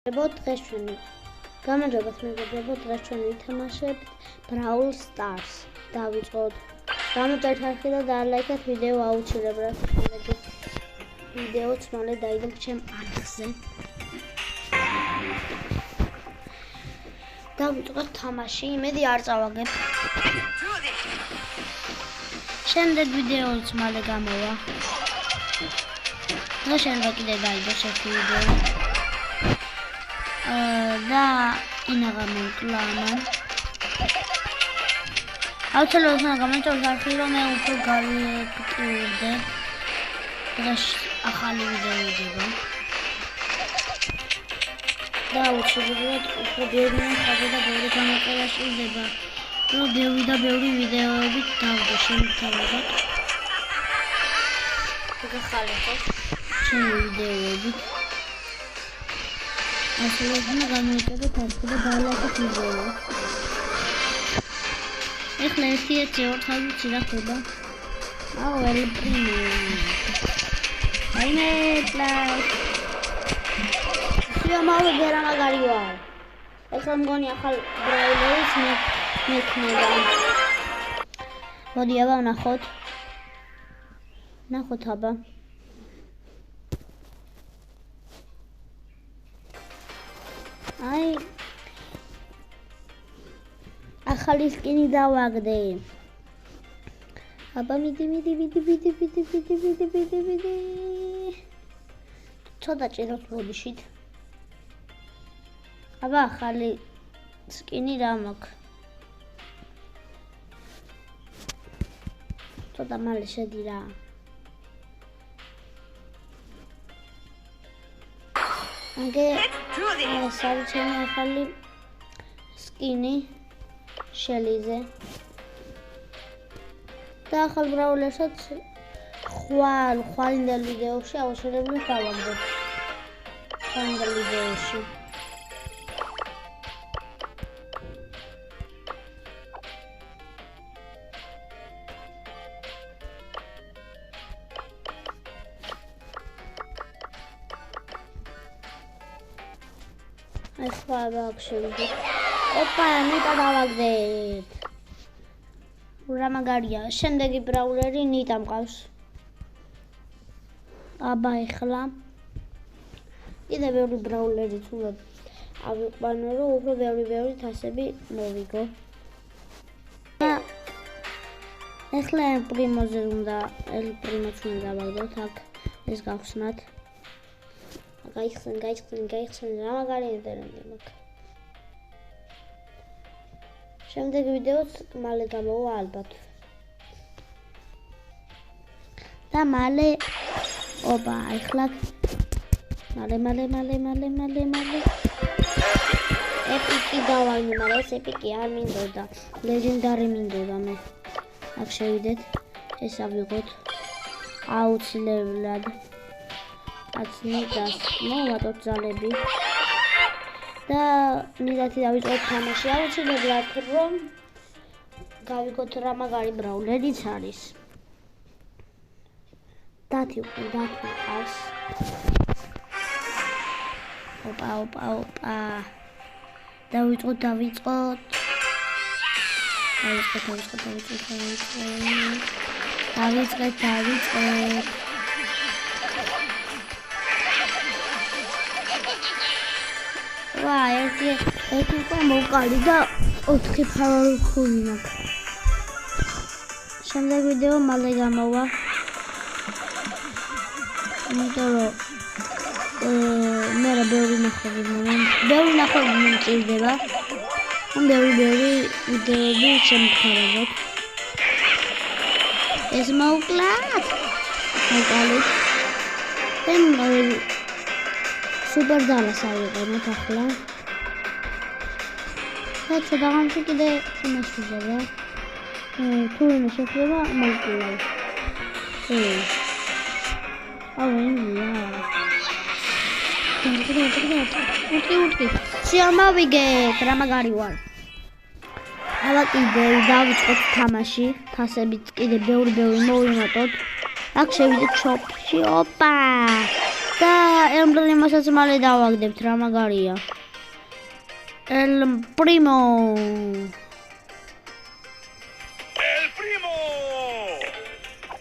დღეს ჩვენ გამარჯობათ მეგობრებო, დღეს ჩვენ ვითამაშებთ Brawl Stars. დავიწყოთ. გამოდართ არხი და დალაიქეთ ვიდეო აუცილებლად. შემდეგი ვიდეოც მალე დაიდეთ ჩემ არხზე. დავიწყოთ თამაში, იმედი არ წავაგებ. შემდეგ ვიდეოც მალე გამოვა. და შემდეგ კიდე დაიდოს ერთი ვიდეო. და ინაღა მომკლანა. აუცილებლად გამომწევს არხი, რომ მე უფრო გავიაქტიურდე. დღეს ახალი ვიდეო იდება. და აუცილებლად უფრო ბევრი ხაზი და ბევრი გამოყენა შეიძლება. რომ ბევრი ვიდეოები დავდო შემოთავაზოთ. გახალხოთ ჩემი ვიდეოები. ასლობნა გამოიყენოთ არხი და დალაიქეთ ვიდეო. ეხლა ერთი ორთავი რა ხდება? აუ ელი პრიმო. აიმე პლას. სიამაო გერა მაგარი ვარ. ეხლა მგონი ახალ ბრაულერის მექნება. მოდი აბა ნახოთ. ნახოთ აბა. აი ახალი სკინი დავაგდე. აბა მიდი. ცოტა ჭირავს ბოდიშით. აბა ახალი სკინი რა მაქვს. ცოტა მალე შედი რა. აგე ეს არის ჩემი ახალი სკინი შელიზე. და ახალ ბრაულერსაც ხვალინდელ ვიდეოში აუცილებლად დავაგდებ. ხვალინდელ ვიდეოში. ეხლა ვაქშევიდეთ. ოპა, ნიტა დავაგდეთ. რა მაგარია. შემდეგი ბრაულერი ნიტა მყავს. აბა ეხლა კიდე ბევრი ბრაულერი თუნდაც ავიყვანო, რომ უფრო ბევრი თასები მოვიგო. ეხლა ელ პრიმოზე უნდა დავაგდოთ აქ ეს გავხსნათ. გაიხსენ, რა მაგარი ინტერნეტი მაქვს. შემდეგი ვიდეოც მალე გამოვა ალბათ. და მალე ოპა, ეხლა მალე. ეპიკი დავაინო, მაგრამ ეს ეპიკი არ მინდოდა. ლეგენდარი მინდოდა მე. აქ შევიდეთ, ეს ავიღოთ. აუცილებლად. აცნიდას მოვატოთ ძალები და ნიდათი დავიწყოთ თამაში. აუცილებლად რომ გავიგოთ რა მაგარი ბრაულერიც არის. დათი ყავს. ოპა. დავიწყოთ. დავიწყეთ. ვა, ერთი უკვე მოვყარი და 4 ფარული მაქვს. შემდეგ ვიდეო მალე გამოვა. იმიტომ რომ მე რა ბევრი ნახვები მომჭირდება. ბევრი ვიდეოები შემოთავაზოთ. ეს მოვკლათ. სუპერ ძალას ავიყენოთ ახლა. და ცოტა ხანში კიდე იმასვიზება. თუ იმ შეხვდება მოვკლავ. ინგია. უტკი. შემოვიგეთ, რა მაგარი ვარ. აბა კიდე დავიწყოთ თამაში. თასებიც კიდე ბევრი მოვიმატოთ. აქ შევიდეთ შოპში. ოპა. და ემბლემასაც მალე დავაგდებთ, რა მაგარია. El primo.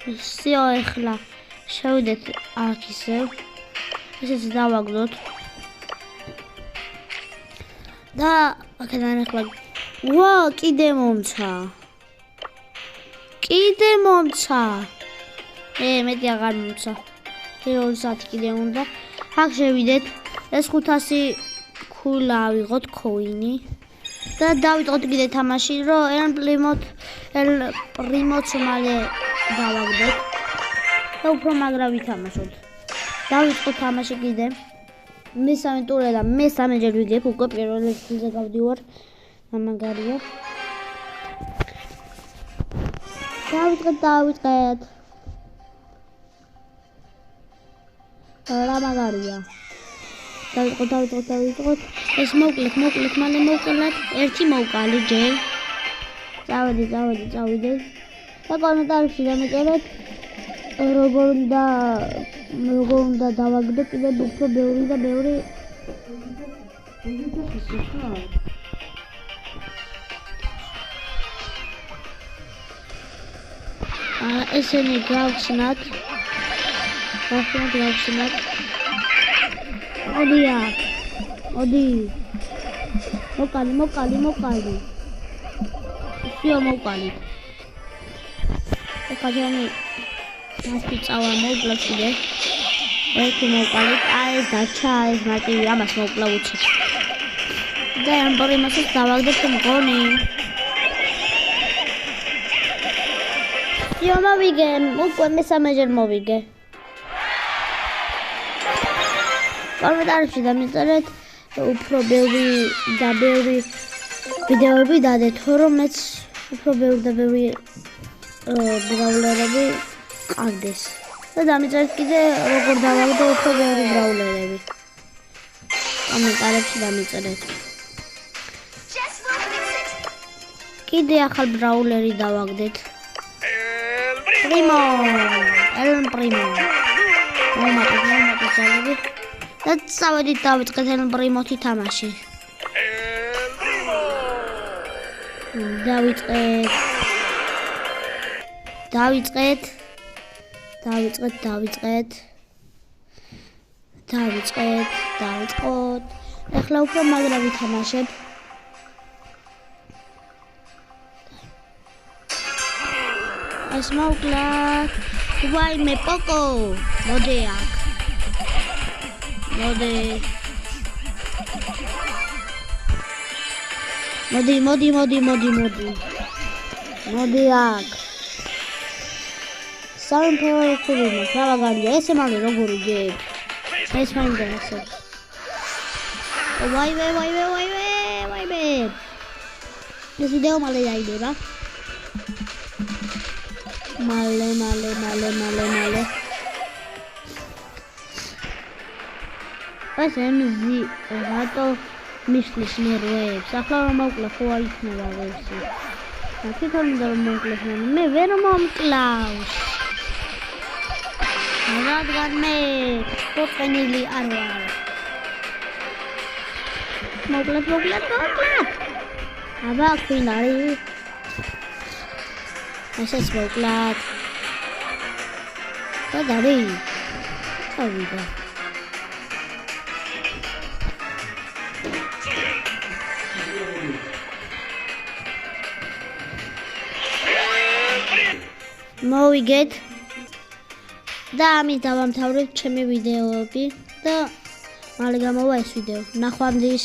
Всё, ეხლა შევიდეთ აქ ისევ. ესეც დავაგდოთ. და აქედან ეხლა ვა, კიდე მომცა. მეტი აღარ მომცა. 2 საათი კიდე უნდა. აქ შევიდეთ. ეს 500 ქულა ავიღოთ ქოინი. და დავიწყოთ კიდე თამაში, რომ El Primo-ც მალე დავაგდოთ. და უფრო მაგრა ვითამაშოთ. დავიწყოთ თამაში კიდე. მესამე ტურა და მესამეჯერ ვიგებ, უკვე პირველ ადგილზე გავდივარ. მაგარია. დავიწყეთ. რა მაგარია. დავიწყოთ. ეს მოკლეთ, მალე მოვკლათ. ერთი მოვკალი ჯერ. წავიდეთ. და კომენტარებში დამეწერეთ როგორ უნდა დავაგდო კიდე უფრო ბევრი და ბევრი. ესენი გავხსნათ. მოდი. მოკალი. всё მოკალი. ეხლა მასი წავა მოვკლავ კიდე. ერთი მოვკალი. ეს დაჩა, ეს მარტივი, ამას მოვკლავ უცებ. და ამ პრიმოსაც დავაგდებ მგონი. всё მოვიგე, უკვე მესამეჯერ მოვიგე. კომენტარებში დამეწერეთ უფრო ბევრი ვიდეოები დადეთ, რომ მეც უფრო ბევრი ბრაულერები ყავდეს. და დამეწერეთ კიდე როგორ დავაგდო უფრო ბევრი ბრაულერები. კომენტარებში დამეწერეთ. კიდე ახალ ბრაულერი დავაგდეთ. El Primo. მომატეთ ძალები. და წავედით დავიწყეთ El Primo-თი თამაში. დავიწყეთ. ეხლა უფრო მაგრა ვითამაშებ. ეს მოვკლათ. ვაიმე პოკო. მოდი აქ. მოდი აქ. სამფეროი ხურმა, რა მაგარია, ესე მალე როგორ იგებ? ეს მაინტერესებს. ვაიმე. ეს ვიდეო მალე დაიდება. მალე. ეს MZ რატო მისლის ნერვებს? ახლა რომ მოვკლავ, ხო არ იქნება ვერსი. თვითონ უნდა რომ მოვკლავ, მე ვერ მომკლავს. რადგან მე პოპენილი არ ვარ. მოვკლავ. აბა, ქვინ არის. ესეც მოვკლავ. და დარი. წავიდა. მოვიგეთ და ამით დავამთავრებ ჩემი ვიდეოები და მალე გამოვა ეს ვიდეო. ნახვამდის.